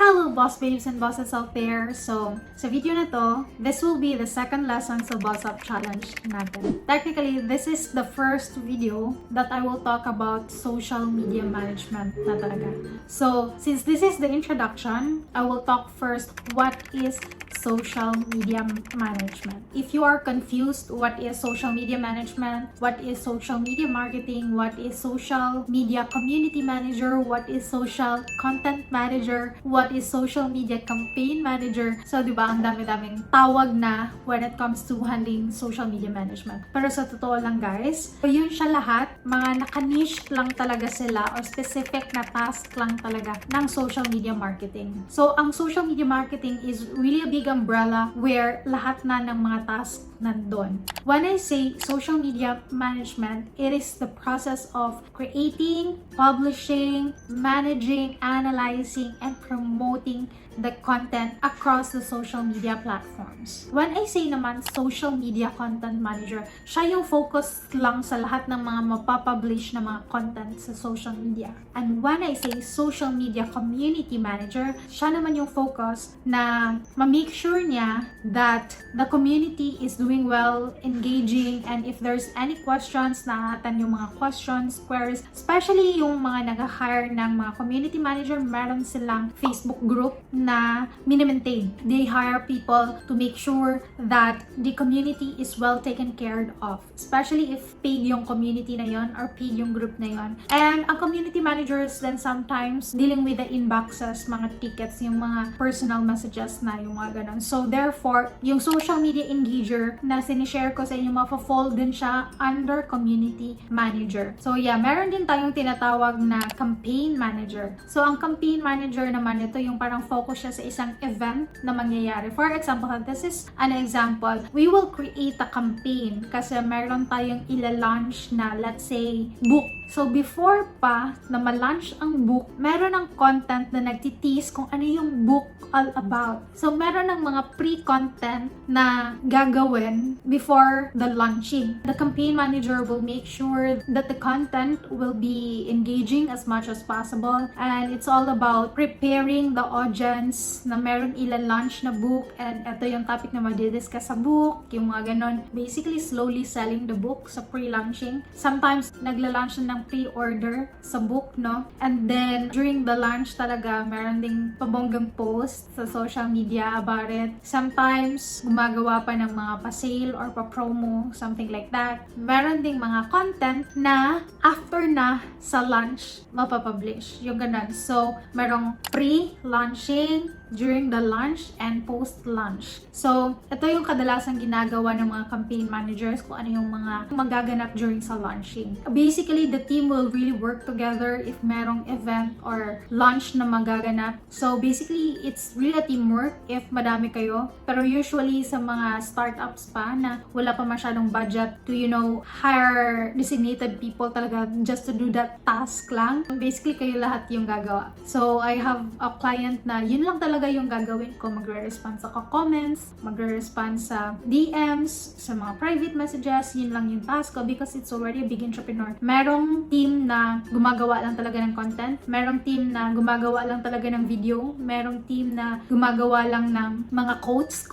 Hello boss babes and bosses out there! So, sa video na to, this will be the second lesson sa BossedUp challenge natin. Technically, this is the first video that I will talk about social media management na talaga. So, since this is the introduction, I will talk first what is social media management. If you are confused what is social media management, what is social media marketing, what is social media community manager, what is social content manager, what is social media campaign manager. So, di ba, ang dami-daming tawag na when it comes to handling social media management. Pero sa totoo lang guys, yun siya lahat, mga naka-niche lang talaga sila or specific na task lang talaga ng social media marketing. So, ang social media marketing is really a big umbrella where lahat na ng mga tasks nandun. When I say social media management, it is the process of creating, publishing, managing, analyzing, and promoting the content across the social media platforms. When I say naman social media content manager, siya yung focus lang sa lahat ng mga mapapublish na mga content sa social media. And when I say social media community manager, siya naman yung focus na ma-make sure niya that the community is doing well, engaging, and if there's any questions, naatan yung mga questions, queries, especially yung mga nag-hire ng mga community manager, meron silang Facebook group na mini-maintain. They hire people to make sure that the community is well taken care of. Especially if paid yung community na yon or paid yung group na yon. And ang community managers then sometimes dealing with the inboxes, mga tickets, yung mga personal messages na yung mga ganun. So therefore, yung social media engager na sinishare ko sa inyo, mapa-fall din siya under community manager. So yeah, meron din tayong tinatawag na campaign manager. So ang campaign manager naman, ito yung parang focus siya sa isang event na mangyayari. For example, this is an example. We will create a campaign kasi meron tayong ila-launch na, let's say, book. So, before pa na ma-launch ang book, meron ng content na nagtitease kung ano yung book all about. So, meron ng mga pre-content na gagawin before the launching. The campaign manager will make sure that the content will be engaging as much as possible. And it's all about preparing the audience na meron ila-launch na book. And ito yung topic na mag-discuss sa book, yung mga ganon. Basically, slowly selling the book sa pre-launching. Sometimes, nagla-launch na ng pre-order sa book, no? And then, during the launch talaga, meron ding pabonggang post sa social media about it. Sometimes, gumagawa pa ng mga pa-sale or pa-promo, something like that. Meron ding mga content na after na sa launch, mapapublish. Yung ganun. So, merong pre-launching, during the launch, and post-launch. So, ito yung kadalasang ginagawa ng mga campaign managers kung ano yung mga magaganap during sa launching. Basically, the team will really work together if merong event or launch na magaganap. So, basically, it's really a teamwork if madami kayo. Pero usually, sa mga startups pa na wala pa masyadong budget to, hire designated people talaga just to do that task lang. Basically, kayo lahat yung gagawa. So, I have a client na yun lang talaga yung gagawin ko. Magre-respond sa comments, magre-respond sa DMs, sa mga private messages. Yun lang yung task ko because it's already a big entrepreneur. Merong team na gumagawa lang talaga ng content. Merong team na gumagawa lang talaga ng video. Merong team na gumagawa lang ng mga quotes,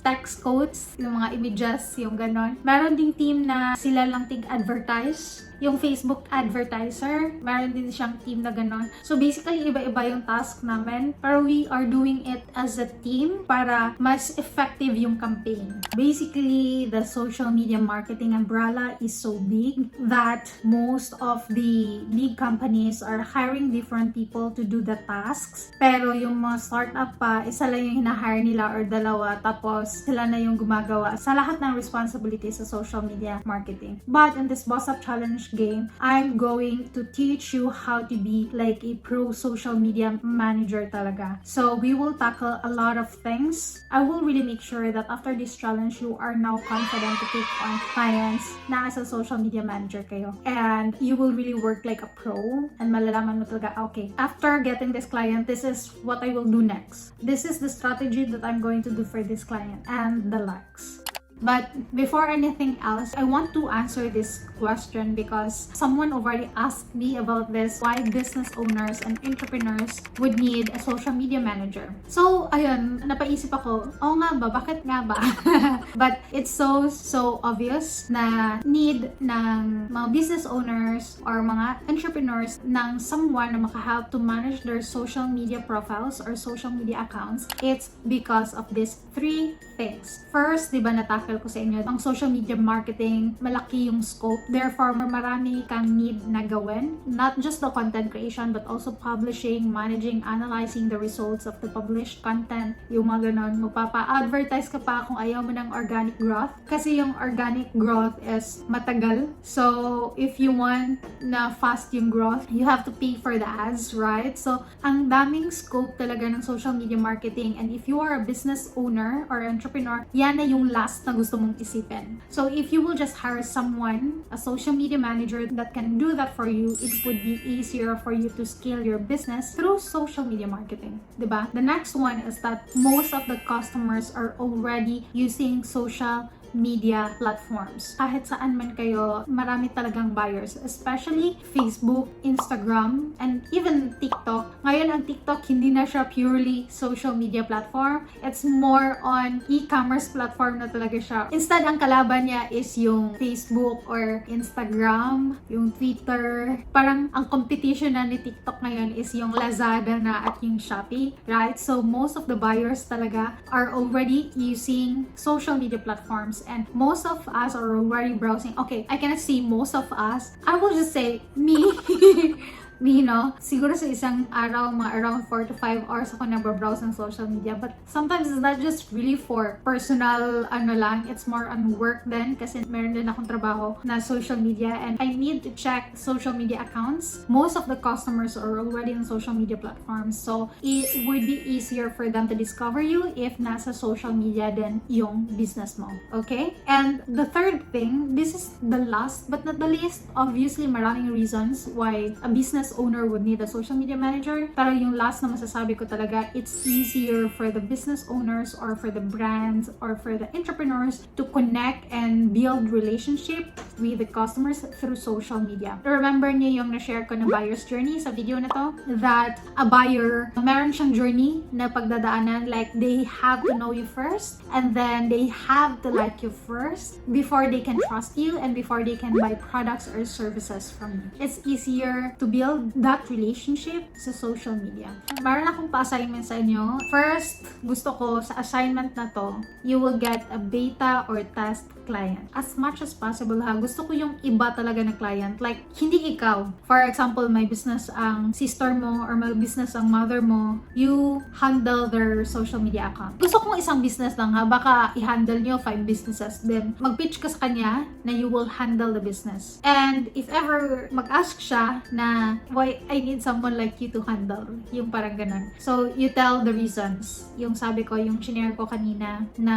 text quotes, yung mga images, yung ganon. Meron ding team na sila lang tig-advertise. Yung Facebook advertiser, meron din siyang team na ganon. So basically, iba-iba yung task namin. Pero we are doing it as a team para mas effective yung campaign. Basically, the social media marketing umbrella is so big that most of the big companies are hiring different people to do the tasks. Pero yung mga startup pa, isa lang yung hina-hire nila or dalawa. Tapos sila na yung gumagawa sa lahat ng responsibility sa social media marketing. But in this BossedUp challenge game, I'm going to teach you how to be like a pro social media manager talaga. So we will tackle a lot of things. I will really make sure that after this challenge, you are now confident to take on clients na as a social media manager kayo. And you will really work like a pro and malalaman mo talaga, okay, after getting this client, this is what I will do next. This is the strategy that I'm going to do for this client and the likes. But before anything else, I want to answer this question because someone already asked me about this, why business owners and entrepreneurs would need a social media manager. So, ayun, napaisip ako, nga ba, bakit nga ba? But it's so obvious na need ng mga business owners or mga entrepreneurs ng someone na makahelp to manage their social media profiles or social media accounts. It's because of these three things. First, di ba natakal ko sa inyo, ang social media marketing, malaki yung scope. Therefore, marami kang need na gawin. Not just the content creation, but also publishing, managing, analyzing the results of the published content. Yung mga ganon, magpapa-advertise ka pa kung ayaw mo ng organic growth. Kasi yung organic growth is matagal. So, if you want na fast yung growth, you have to pay for the ads, right? So, ang daming scope talaga ng social media marketing. And if you are a business owner or entrepreneur, yan na yung last na gusto mong isipin. So, if you will just hire someone, a social media manager that can do that for you, it would be easier for you to scale your business through social media marketing. Diba? The next one is that most of the customers are already using social media platforms. Kahit saan man kayo, marami talagang buyers, especially Facebook, Instagram, and even TikTok. Ngayon, ang TikTok hindi na siya purely social media platform. It's more on e-commerce platform na talaga siya. Instead, ang kalaban niya is yung Facebook or Instagram, yung Twitter. Parang ang competition na ni TikTok ngayon is yung Lazada na at yung Shopee, right? So, most of the buyers talaga are already using social media platforms. And most of us are already browsing. Okay, I cannot say most of us. I will just say me. Me, no? Siguro sa isang araw, mga around 4 to 5 hours ako nagbabrowse ng social media. But sometimes it's not just really for personal, lang. It's more on work din. Kasi meron din akong trabaho na social media. And I need to check social media accounts. Most of the customers are already on social media platforms. So, it would be easier for them to discover you if nasa social media din yung business mo. Okay? And the third thing, this is the last but not the least. Obviously, maraming reasons why a business owner would need a social media manager. Pero yung last na masasabi ko talaga, it's easier for the business owners or for the brands or for the entrepreneurs to connect and build relationship with the customers through social media. Remember niyo yung na-share ko na buyer's journey sa video na to? That a buyer, meron siyang journey na pagdadaanan, like they have to know you first and then they have to like you first before they can trust you and before they can buy products or services from you. It's easier to build that relationship sa social media. Meron akong pa-assignment sa inyo. First, gusto ko sa assignment na to, you will get a beta or test client. As much as possible ha, gusto ko yung iba talaga na client. Like, hindi ikaw. For example, may business ang sister mo or may business ang mother mo, you handle their social media account. Gusto kong isang business lang ha, baka i-handle nyo 5 businesses. Then, mag-pitch ka sa kanya na you will handle the business. And if ever mag-ask siya na why I need someone like you to handle, yung parang ganun. So, you tell the reasons. Yung sabi ko, yung shinare ko kanina na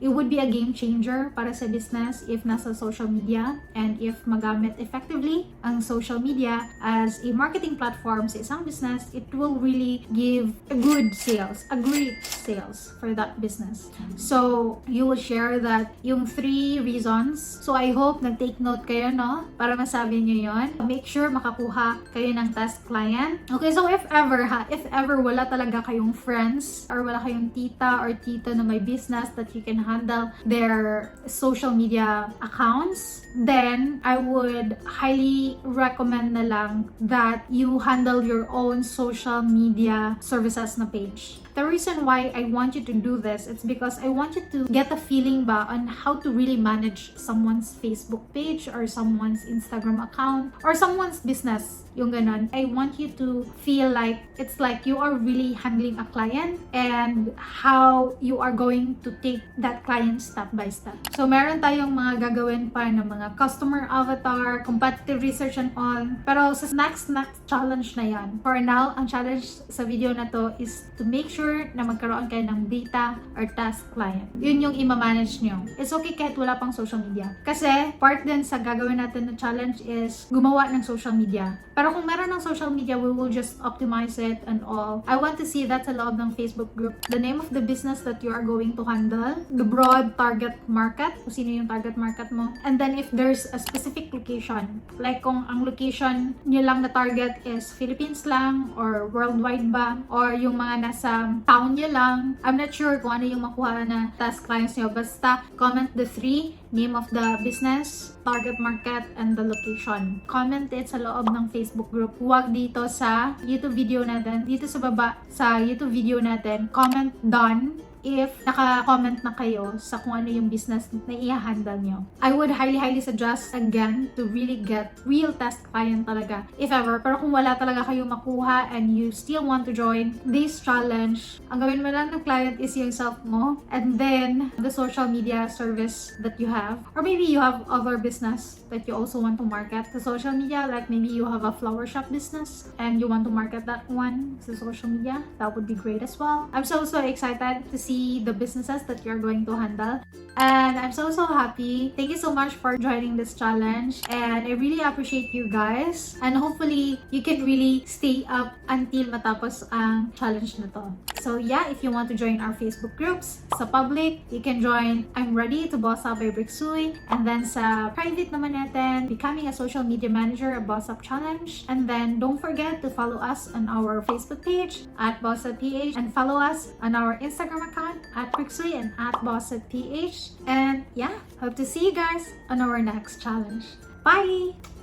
it would be a game changer para sa business if nasa social media and if magamit effectively ang social media as a marketing platform sa isang business, it will really give a good sales, a great sales for that business. So, you will share that yung 3 reasons. So, I hope nag-take note kayo, no? Para masabi nyo yun. Make sure makakuha kayo ng test client. Okay, so if ever wala talaga kayong friends or wala kayong tita or tito na may business that you can handle their social media accounts, then I would highly recommend na lang that you handle your own social media services na page. The reason why I want you to do this, it's because I want you to get a feeling ba on how to really manage someone's Facebook page or someone's Instagram account or someone's business. Yung ganun. I want you to feel like it's like you are really handling a client and how you are going to take that client step by step. So, meron tayong mga gagawin pa ng mga customer avatar, competitive research and all. Pero sa next challenge na yan. For now, ang challenge sa video na to is to make sure sure na magkaroon kayo ng beta or test client. Yun yung ima-manage nyo. It's okay kahit wala pang social media. Kasi part din sa gagawin natin na challenge is gumawa ng social media. Pero kung meron ng social media, we will just optimize it and all. I want to see that sa loob ng Facebook group. The name of the business that you are going to handle, the broad target market, kung sino yung target market mo, and then if there's a specific location, like kung ang location nyo lang na target is Philippines lang or worldwide ba, or yung mga nasa town nyo lang, I'm not sure kung ano yung makuha na task clients nyo. Basta comment the 3, name of the business, target market, and the location. Comment it sa loob ng Facebook group. Huwag dito sa YouTube video natin, dito sa baba sa YouTube video natin, comment done if naka-comment na kayo sa kung ano yung business na i-handle nyo. I would highly suggest again to really get real test client talaga, if ever. Pero kung wala talaga kayo makuha and you still want to join this challenge, ang gawin mo lang ng client is yung self mo, and then the social media service that you have. Or maybe you have other business that you also want to market sa social media, like maybe you have a flower shop business and you want to market that one sa social media. That would be great as well. I'm so excited to see the businesses that you're going to handle, and I'm so happy. Thank you so much for joining this challenge, and I really appreciate you guys, and hopefully you can really stay up until matapos ang challenge na to. So yeah, if you want to join our Facebook groups sa public, you can join I'm Ready to Boss Up by 𝐵RICSUY, and then sa private naman natin, Becoming a Social Media Manager, a BossedUp Challenge. And then don't forget to follow us on our Facebook page at BossedUp PH, and follow us on our Instagram account at 𝐵RICSUY and at BossedUp PH. And yeah, hope to see you guys on our next challenge. Bye!